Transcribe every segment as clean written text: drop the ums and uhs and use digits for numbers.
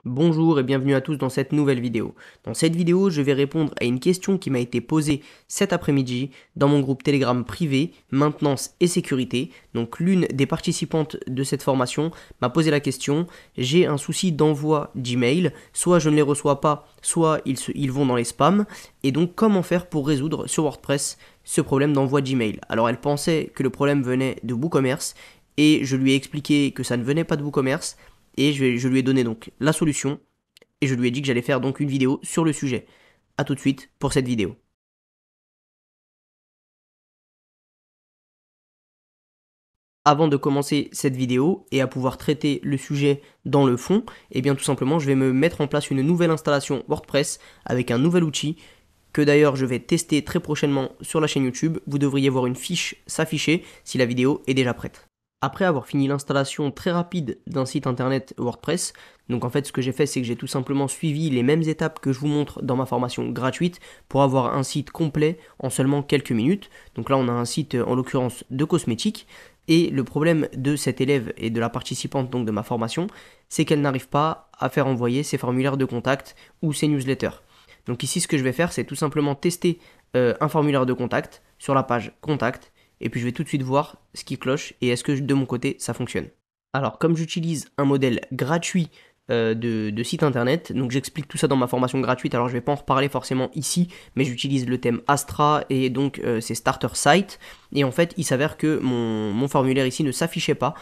Bonjour et bienvenue à tous dans cette nouvelle vidéo. Dans cette vidéo, je vais répondre à une question qui m'a été posée cet après-midi dans mon groupe Telegram privé, maintenance et sécurité. Donc l'une des participantes de cette formation m'a posé la question, j'ai un souci d'envoi Gmail, soit je ne les reçois pas, soit ils vont dans les spams, et donc comment faire pour résoudre sur WordPress ce problème d'envoi Gmail. Alors elle pensait que le problème venait de WooCommerce, et je lui ai expliqué que ça ne venait pas de WooCommerce, et je lui ai donné donc la solution et je lui ai dit que j'allais faire donc une vidéo sur le sujet. A tout de suite pour cette vidéo. Avant de commencer cette vidéo et à pouvoir traiter le sujet dans le fond, eh bien tout simplement je vais me mettre en place une nouvelle installation WordPress avec un nouvel outil que d'ailleurs je vais tester très prochainement sur la chaîne YouTube. Vous devriez voir une fiche s'afficher si la vidéo est déjà prête. Après avoir fini l'installation très rapide d'un site internet WordPress, donc en fait ce que j'ai fait c'est que j'ai tout simplement suivi les mêmes étapes que je vous montre dans ma formation gratuite pour avoir un site complet en seulement quelques minutes. Donc là on a un site en l'occurrence de cosmétiques et le problème de cette élève et de la participante donc de ma formation, c'est qu'elle n'arrive pas à faire envoyer ses formulaires de contact ou ses newsletters. Donc ici ce que je vais faire c'est tout simplement tester un formulaire de contact sur la page contact et puis je vais tout de suite voir ce qui cloche et est-ce que de mon côté ça fonctionne. Alors comme j'utilise un modèle gratuit de site internet, donc j'explique tout ça dans ma formation gratuite, alors je vais pas en reparler forcément ici, mais j'utilise le thème Astra et donc c'est Starter Site, et en fait il s'avère que mon formulaire ici ne s'affichait pas,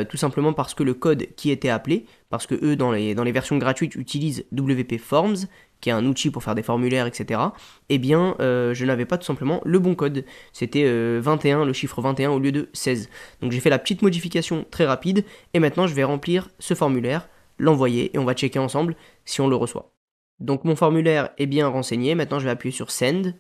tout simplement parce que le code qui était appelé, parce que eux dans les versions gratuites utilisent WP Forms, qui est un outil pour faire des formulaires, etc., eh bien, je n'avais pas tout simplement le bon code. C'était 21, le chiffre 21 au lieu de 16. Donc j'ai fait la petite modification très rapide, et maintenant je vais remplir ce formulaire, l'envoyer, et on va checker ensemble si on le reçoit. Donc mon formulaire est bien renseigné, maintenant je vais appuyer sur Send.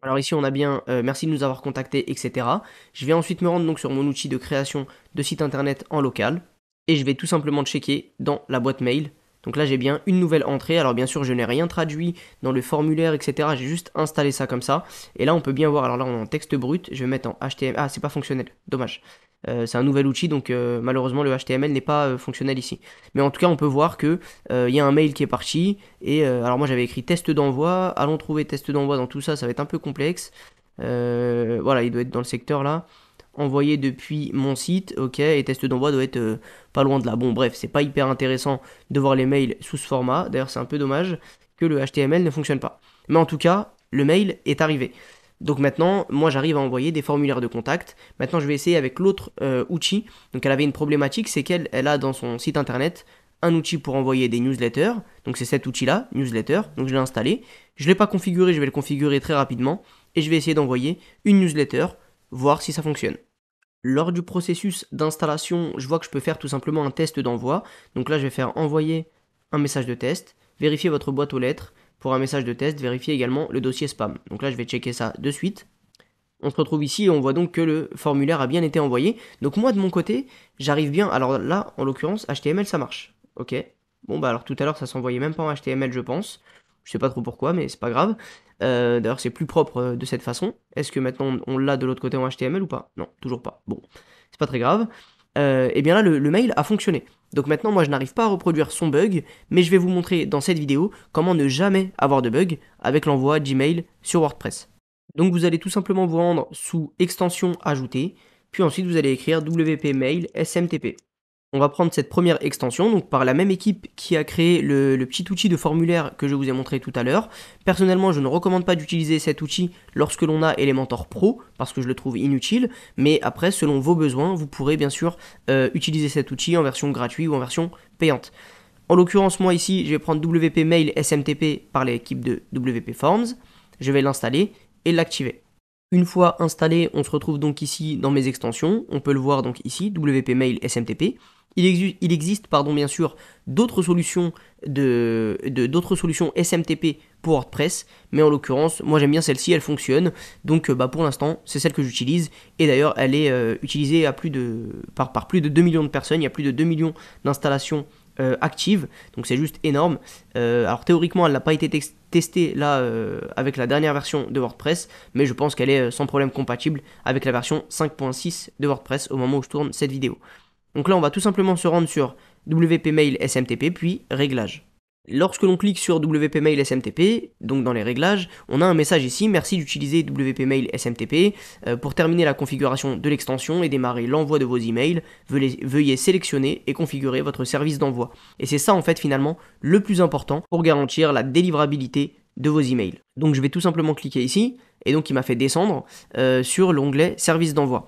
Alors ici on a bien merci de nous avoir contactés, etc. Je vais ensuite me rendre donc sur mon outil de création de site internet en local, et je vais tout simplement checker dans la boîte mail. Donc là j'ai bien une nouvelle entrée, alors bien sûr je n'ai rien traduit dans le formulaire, etc. J'ai juste installé ça comme ça, et là on peut bien voir, alors là on est en texte brut, je vais mettre en HTML, ah c'est pas fonctionnel, dommage. C'est un nouvel outil, donc malheureusement le HTML n'est pas fonctionnel ici. Mais en tout cas on peut voir que il y a un mail qui est parti, et alors moi j'avais écrit test d'envoi, allons trouver test d'envoi dans tout ça, ça va être un peu complexe. Voilà, il doit être dans le secteur là. Envoyé depuis mon site, ok, et test d'envoi doit être pas loin de là. Bon, bref, c'est pas hyper intéressant de voir les mails sous ce format. D'ailleurs, c'est un peu dommage que le HTML ne fonctionne pas. Mais en tout cas, le mail est arrivé. Donc maintenant, moi j'arrive à envoyer des formulaires de contact. Maintenant, je vais essayer avec l'autre outil. Donc elle avait une problématique, c'est qu'elle a dans son site internet un outil pour envoyer des newsletters. Donc c'est cet outil-là, newsletter. Donc je l'ai installé. Je ne l'ai pas configuré, je vais le configurer très rapidement. Et je vais essayer d'envoyer une newsletter, voir si ça fonctionne. Lors du processus d'installation, je vois que je peux faire tout simplement un test d'envoi. Donc là, je vais faire envoyer un message de test, vérifier votre boîte aux lettres. Pour un message de test, vérifier également le dossier spam. Donc là, je vais checker ça de suite. On se retrouve ici et on voit donc que le formulaire a bien été envoyé. Donc moi, de mon côté, j'arrive bien. Alors là, en l'occurrence, HTML, ça marche. Ok. Bon, bah alors tout à l'heure, ça s'envoyait même pas en HTML, je pense. Je sais pas trop pourquoi, mais c'est pas grave. D'ailleurs, c'est plus propre de cette façon. Est-ce que maintenant on l'a de l'autre côté en HTML ou pas? Non, toujours pas. Bon, c'est pas très grave. Et bien là, le mail a fonctionné. Donc maintenant, moi, je n'arrive pas à reproduire son bug, mais je vais vous montrer dans cette vidéo comment ne jamais avoir de bug avec l'envoi Gmail sur WordPress. Donc vous allez tout simplement vous rendre sous extension ajouter, puis ensuite vous allez écrire WP Mail SMTP. On va prendre cette première extension, donc par la même équipe qui a créé le petit outil de formulaire que je vous ai montré tout à l'heure. Personnellement, je ne recommande pas d'utiliser cet outil lorsque l'on a Elementor Pro, parce que je le trouve inutile, mais après, selon vos besoins, vous pourrez bien sûr utiliser cet outil en version gratuite ou en version payante. En l'occurrence, moi ici, je vais prendre WP Mail SMTP par l'équipe de WP Forms, je vais l'installer et l'activer. Une fois installé, on se retrouve donc ici dans mes extensions, on peut le voir donc ici, WP Mail SMTP. Il existe bien sûr d'autres solutions d'autres solutions SMTP pour WordPress, mais en l'occurrence, moi j'aime bien celle-ci, elle fonctionne, donc pour l'instant c'est celle que j'utilise, et d'ailleurs elle est utilisée par plus de 2 millions de personnes, il y a plus de 2 millions d'installations actives, donc c'est juste énorme. Alors théoriquement elle n'a pas été testée là avec la dernière version de WordPress, mais je pense qu'elle est sans problème compatible avec la version 5.6 de WordPress au moment où je tourne cette vidéo. Donc là, on va tout simplement se rendre sur WP Mail SMTP, puis Réglages. Lorsque l'on clique sur WP Mail SMTP, donc dans les réglages, on a un message ici, merci d'utiliser WP Mail SMTP. Pour terminer la configuration de l'extension et démarrer l'envoi de vos emails, veuillez sélectionner et configurer votre service d'envoi. Et c'est ça en fait finalement le plus important pour garantir la délivrabilité de vos emails. Donc je vais tout simplement cliquer ici, et donc il m'a fait descendre sur l'onglet service d'envoi.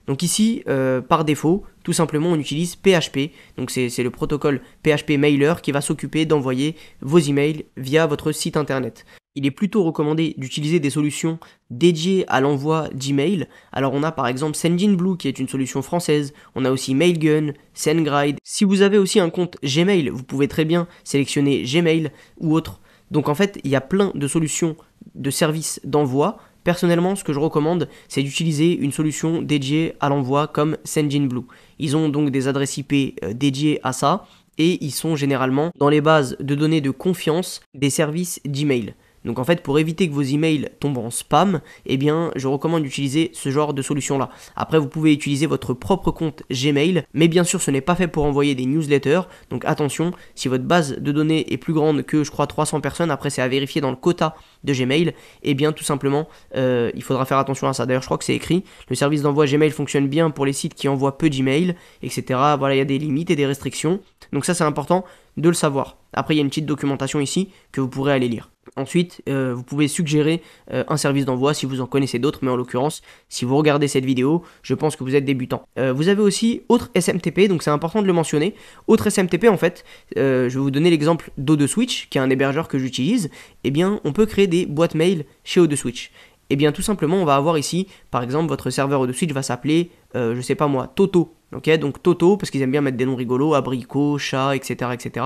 Donc ici, par défaut, tout simplement on utilise PHP, donc c'est le protocole PHP Mailer qui va s'occuper d'envoyer vos emails via votre site internet. Il est plutôt recommandé d'utiliser des solutions dédiées à l'envoi d'emails. Alors on a par exemple Sendinblue qui est une solution française, on a aussi Mailgun, SendGride. Si vous avez aussi un compte Gmail, vous pouvez très bien sélectionner Gmail ou autre. Donc en fait, il y a plein de solutions de services d'envoi. Personnellement, ce que je recommande, c'est d'utiliser une solution dédiée à l'envoi comme Sendinblue. Ils ont donc des adresses IP dédiées à ça et ils sont généralement dans les bases de données de confiance des services d'email. Donc en fait, pour éviter que vos emails tombent en spam, eh bien, je recommande d'utiliser ce genre de solution-là. Après, vous pouvez utiliser votre propre compte Gmail, mais bien sûr, ce n'est pas fait pour envoyer des newsletters. Donc attention, si votre base de données est plus grande que, je crois, 300 personnes, après c'est à vérifier dans le quota de Gmail, eh bien, tout simplement, il faudra faire attention à ça. D'ailleurs, je crois que c'est écrit, le service d'envoi Gmail fonctionne bien pour les sites qui envoient peu d'emails, etc. Voilà, il y a des limites et des restrictions. Donc ça, c'est important de le savoir. Après, il y a une petite documentation ici que vous pourrez aller lire. Ensuite, vous pouvez suggérer un service d'envoi si vous en connaissez d'autres, mais en l'occurrence, si vous regardez cette vidéo, je pense que vous êtes débutant. Vous avez aussi Autre SMTP, donc c'est important de le mentionner. Autre SMTP, en fait, je vais vous donner l'exemple d'O2Switch, qui est un hébergeur que j'utilise. Eh bien, on peut créer des boîtes mail chez O2Switch. Eh bien, tout simplement, on va avoir ici, par exemple, votre serveur O2Switch va s'appeler, je sais pas moi, Toto. Ok, donc Toto, parce qu'ils aiment bien mettre des noms rigolos, abricot, chat, etc. etc.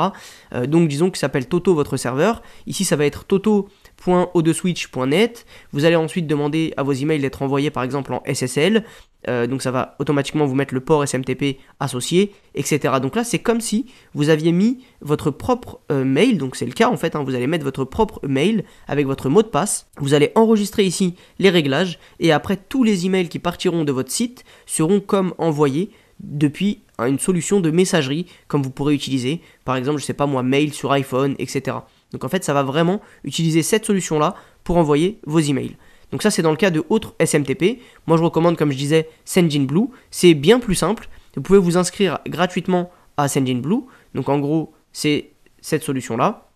Donc disons qu'il s'appelle Toto votre serveur. Ici ça va être toto.o2switch.net. Vous allez ensuite demander à vos emails d'être envoyés par exemple en SSL. Donc ça va automatiquement vous mettre le port SMTP associé, etc. Donc là c'est comme si vous aviez mis votre propre mail, donc c'est le cas en fait, vous allez mettre votre propre mail avec votre mot de passe. Vous allez enregistrer ici les réglages et après tous les emails qui partiront de votre site seront comme envoyés depuis une solution de messagerie comme vous pourrez utiliser par exemple je sais pas moi mail sur iPhone, etc. Donc en fait ça va vraiment utiliser cette solution là pour envoyer vos emails. Donc ça c'est dans le cas de Autre SMTP. Moi je recommande comme je disais Sendinblue, c'est bien plus simple. Vous pouvez vous inscrire gratuitement à Sendinblue, donc en gros c'est cette solution là.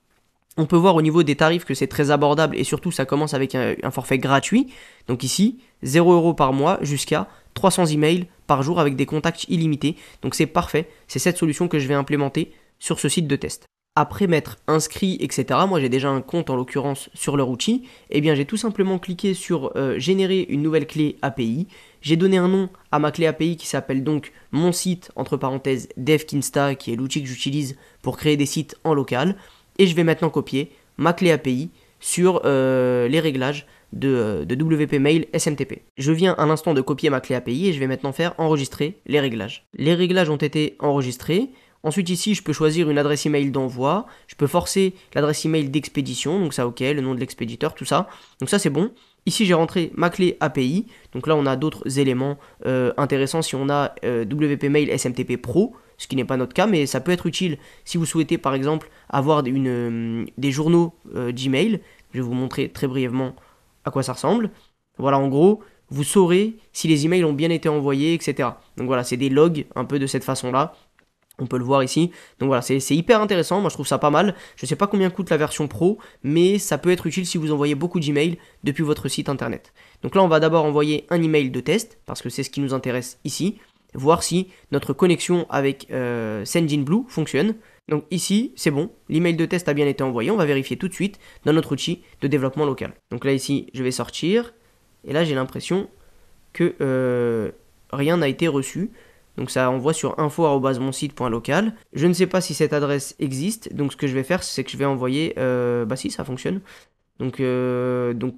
On peut voir au niveau des tarifs que c'est très abordable et surtout ça commence avec un forfait gratuit. Donc ici 0€ par mois jusqu'à 300 emails par jour avec des contacts illimités. Donc c'est parfait, c'est cette solution que je vais implémenter sur ce site de test. Après m'être inscrit, etc., moi j'ai déjà un compte en l'occurrence sur leur outil, et bien j'ai tout simplement cliqué sur générer une nouvelle clé API. J'ai donné un nom à ma clé API qui s'appelle donc mon site, entre parenthèses DevKinsta, qui est l'outil que j'utilise pour créer des sites en local. Et je vais maintenant copier ma clé API sur les réglages de WP Mail SMTP. Je viens à l'instant de copier ma clé API et je vais maintenant faire enregistrer les réglages. Les réglages ont été enregistrés. Ensuite ici je peux choisir une adresse email d'envoi, je peux forcer l'adresse email d'expédition, donc ça ok, le nom de l'expéditeur, tout ça. Donc ça c'est bon. Ici j'ai rentré ma clé API, donc là on a d'autres éléments intéressants si on a WP Mail SMTP Pro, ce qui n'est pas notre cas, mais ça peut être utile si vous souhaitez par exemple avoir des journaux Gmail. Je vais vous montrer très brièvement à quoi ça ressemble. Voilà, en gros, vous saurez si les emails ont bien été envoyés, etc. Donc voilà, c'est des logs un peu de cette façon-là. On peut le voir ici. Donc voilà, c'est hyper intéressant. Moi, je trouve ça pas mal. Je sais pas combien coûte la version pro, mais ça peut être utile si vous envoyez beaucoup d'emails depuis votre site internet. Donc là, on va d'abord envoyer un email de test, parce que c'est ce qui nous intéresse ici. Voir si notre connexion avec Sendinblue fonctionne. Donc ici, c'est bon, l'email de test a bien été envoyé, on va vérifier tout de suite dans notre outil de développement local. Donc là ici, je vais sortir, et là j'ai l'impression que rien n'a été reçu. Donc ça envoie sur info@monsite.local. Je ne sais pas si cette adresse existe, donc ce que je vais faire, c'est que je vais envoyer... bah si, ça fonctionne. Donc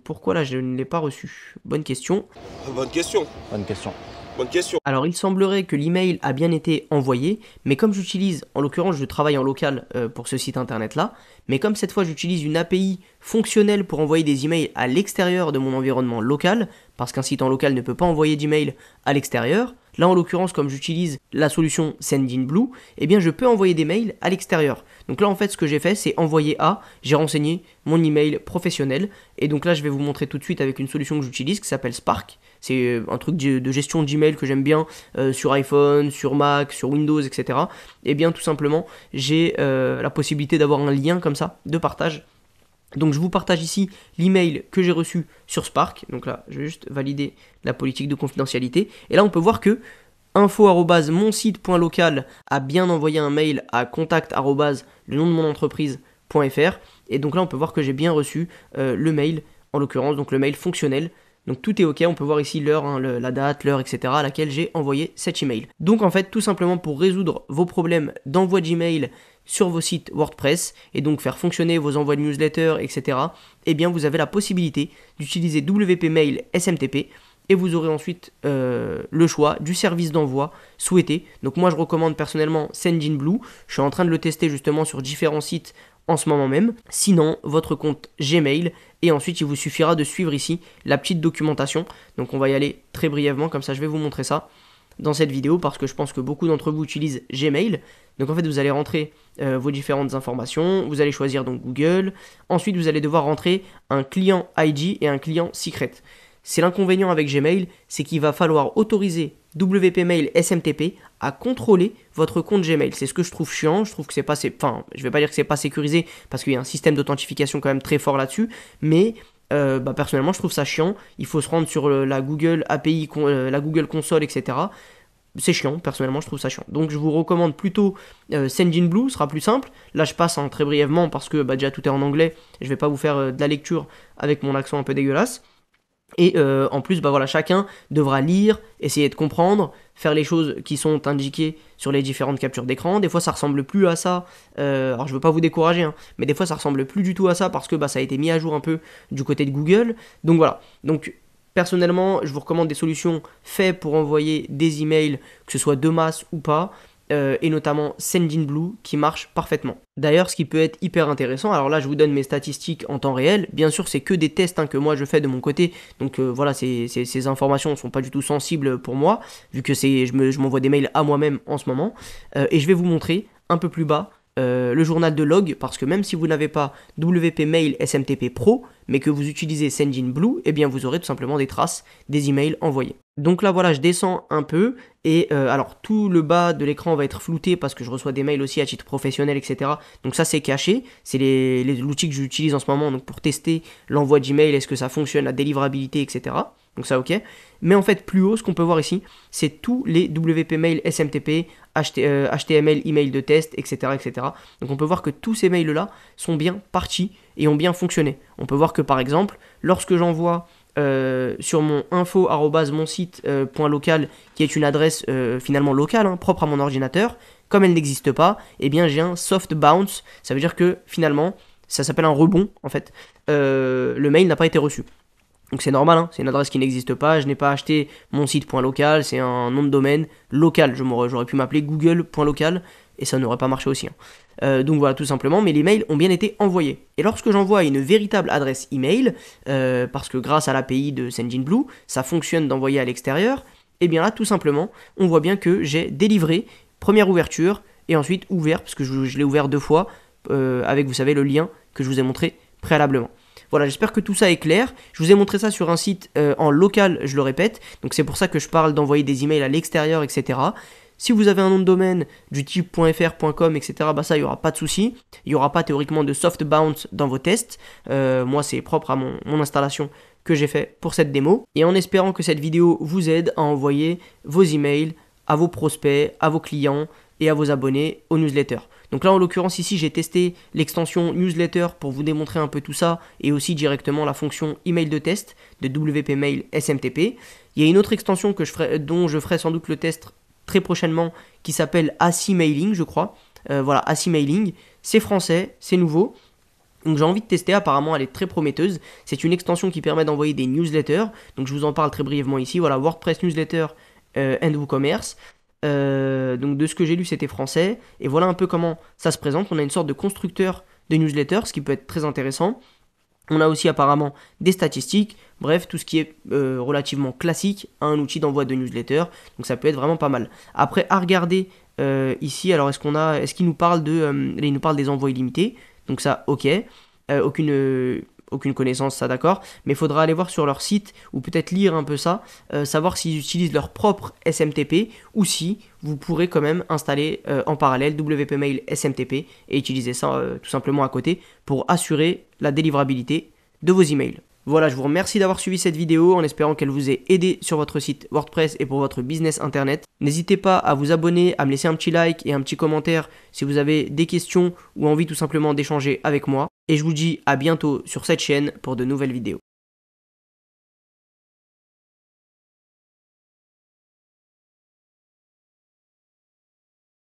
pourquoi là je ne l'ai pas reçu? Bonne question. Bonne question. Bonne question. Bonne question. Alors il semblerait que l'email a bien été envoyé, mais comme j'utilise, en l'occurrence je travaille en local pour ce site internet là, mais comme cette fois j'utilise une API fonctionnelle pour envoyer des emails à l'extérieur de mon environnement local, parce qu'un site en local ne peut pas envoyer d'email à l'extérieur. Là, en l'occurrence, comme j'utilise la solution Sendinblue, eh bien, je peux envoyer des mails à l'extérieur. Donc là, en fait, ce que j'ai fait, c'est envoyer j'ai renseigné mon email professionnel. Et donc là, je vais vous montrer tout de suite avec une solution que j'utilise qui s'appelle Spark. C'est un truc de gestion d'email que j'aime bien sur iPhone, sur Mac, sur Windows, etc. Eh bien, tout simplement, j'ai la possibilité d'avoir un lien comme ça de partage. Donc je vous partage ici l'email que j'ai reçu sur Spark. Donc là, je vais juste valider la politique de confidentialité. Et là, on peut voir que info@monsite.local a bien envoyé un mail à contact@le nom de mon entreprise.fr. Et donc là, on peut voir que j'ai bien reçu le mail, en l'occurrence, donc le mail fonctionnel. Donc tout est ok, on peut voir ici l'heure, la date, l'heure, etc. à laquelle j'ai envoyé cet email. Donc en fait, tout simplement pour résoudre vos problèmes d'envoi d'email sur vos sites WordPress et donc faire fonctionner vos envois de newsletters, etc. Eh bien, vous avez la possibilité d'utiliser WP Mail SMTP et vous aurez ensuite le choix du service d'envoi souhaité. Donc moi, je recommande personnellement Sendinblue. Je suis en train de le tester justement sur différents sites en ce moment même. Sinon, votre compte Gmail et ensuite, il vous suffira de suivre ici la petite documentation. Donc on va y aller très brièvement, comme ça je vais vous montrer ça dans cette vidéo parce que je pense que beaucoup d'entre vous utilisent Gmail. Donc en fait, vous allez rentrer vos différentes informations, vous allez choisir donc Google, ensuite vous allez devoir rentrer un client ID et un client secret. C'est l'inconvénient avec Gmail, c'est qu'il va falloir autoriser WP Mail SMTP à contrôler votre compte Gmail. C'est ce que je trouve chiant, je trouve que c'est pas, je vais pas dire que c'est pas sécurisé parce qu'il y a un système d'authentification quand même très fort là-dessus, mais personnellement je trouve ça chiant. Il faut se rendre sur la Google API, la Google Console, etc. C'est chiant, personnellement je trouve ça chiant. Donc je vous recommande plutôt Sendinblue, ce sera plus simple. Là je passe très brièvement parce que déjà tout est en anglais. Je vais pas vous faire de la lecture avec mon accent un peu dégueulasse. Et en plus, voilà, chacun devra lire, essayer de comprendre, faire les choses qui sont indiquées sur les différentes captures d'écran. Des fois, ça ressemble plus à ça. Alors, je veux pas vous décourager, hein, mais des fois, ça ressemble plus du tout à ça parce que ça a été mis à jour un peu du côté de Google. Donc voilà. Donc, personnellement, je vous recommande des solutions faites pour envoyer des emails, que ce soit de masse ou pas. Et notamment Sendinblue qui marche parfaitement. D'ailleurs, ce qui peut être hyper intéressant, alors là je vous donne mes statistiques en temps réel, bien sûr c'est que des tests que moi je fais de mon côté, donc voilà, ces informations ne sont pas du tout sensibles pour moi, vu que je m'envoie des mails à moi-même en ce moment, et je vais vous montrer un peu plus bas le journal de log, parce que même si vous n'avez pas WP Mail SMTP Pro, mais que vous utilisez Sendinblue, eh bien vous aurez tout simplement des traces des emails envoyés. Donc là voilà, je descends un peu, et alors tout le bas de l'écran va être flouté parce que je reçois des mails aussi à titre professionnel, etc. Donc ça c'est caché, c'est l'outil que j'utilise en ce moment donc pour tester l'envoi d'email, est-ce que ça fonctionne, la délivrabilité, etc. Donc ça ok. Mais en fait plus haut, ce qu'on peut voir ici, c'est tous les WP Mail SMTP, HTML, email de test, etc., etc. Donc on peut voir que tous ces mails là sont bien partis et ont bien fonctionné. On peut voir que par exemple, lorsque j'envoie sur mon info@monsite.local qui est une adresse finalement locale, propre à mon ordinateur, comme elle n'existe pas, eh bien j'ai un soft bounce, ça veut dire que finalement ça s'appelle un rebond en fait, le mail n'a pas été reçu. Donc c'est normal, c'est une adresse qui n'existe pas, je n'ai pas acheté mon site.local, c'est un nom de domaine local, j'aurais pu m'appeler google.local et ça n'aurait pas marché aussi. Donc voilà, tout simplement, mais les mails ont bien été envoyés. Et lorsque j'envoie une véritable adresse email, parce que grâce à l'API de Sendinblue, ça fonctionne d'envoyer à l'extérieur, et bien là, tout simplement, on voit bien que j'ai délivré, première ouverture, et ensuite ouvert, parce que je l'ai ouvert 2 fois, avec, vous savez, le lien que je vous ai montré préalablement. Voilà, j'espère que tout ça est clair. Je vous ai montré ça sur un site en local, je le répète, donc c'est pour ça que je parle d'envoyer des emails à l'extérieur, etc. Si vous avez un nom de domaine du type .fr, .com, etc., ça, il n'y aura pas de souci. Il n'y aura pas théoriquement de soft bounce dans vos tests. Moi, c'est propre à mon installation que j'ai fait pour cette démo. Et en espérant que cette vidéo vous aide à envoyer vos emails à vos prospects, à vos clients et à vos abonnés aux newsletters. Donc là, en l'occurrence, ici, j'ai testé l'extension newsletter pour vous démontrer un peu tout ça et aussi directement la fonction email de test de WP Mail SMTP. Il y a une autre extension dont je ferai sans doute le test très prochainement qui s'appelle AC Mailing, je crois. Voilà, AC Mailing, c'est français, c'est nouveau. Donc j'ai envie de tester, apparemment elle est très prometteuse. C'est une extension qui permet d'envoyer des newsletters. Donc je vous en parle très brièvement ici. Voilà, WordPress Newsletter and WooCommerce. Donc de ce que j'ai lu c'était français. Et voilà un peu comment ça se présente. On a une sorte de constructeur de newsletters, ce qui peut être très intéressant. On a aussi apparemment des statistiques, bref, tout ce qui est relativement classique à un outil d'envoi de newsletter, donc ça peut être vraiment pas mal. Après, à regarder ici, alors est-ce qu'il nous parle il nous parle des envois illimités, donc ça, ok, aucune connaissance, ça d'accord, mais il faudra aller voir sur leur site ou peut-être lire un peu ça, savoir s'ils utilisent leur propre SMTP ou si vous pourrez quand même installer en parallèle WP Mail SMTP et utiliser ça tout simplement à côté pour assurer la délivrabilité de vos emails. Voilà, je vous remercie d'avoir suivi cette vidéo en espérant qu'elle vous ait aidé sur votre site WordPress et pour votre business internet. N'hésitez pas à vous abonner, à me laisser un petit like et un petit commentaire si vous avez des questions ou envie tout simplement d'échanger avec moi. Et je vous dis à bientôt sur cette chaîne pour de nouvelles vidéos.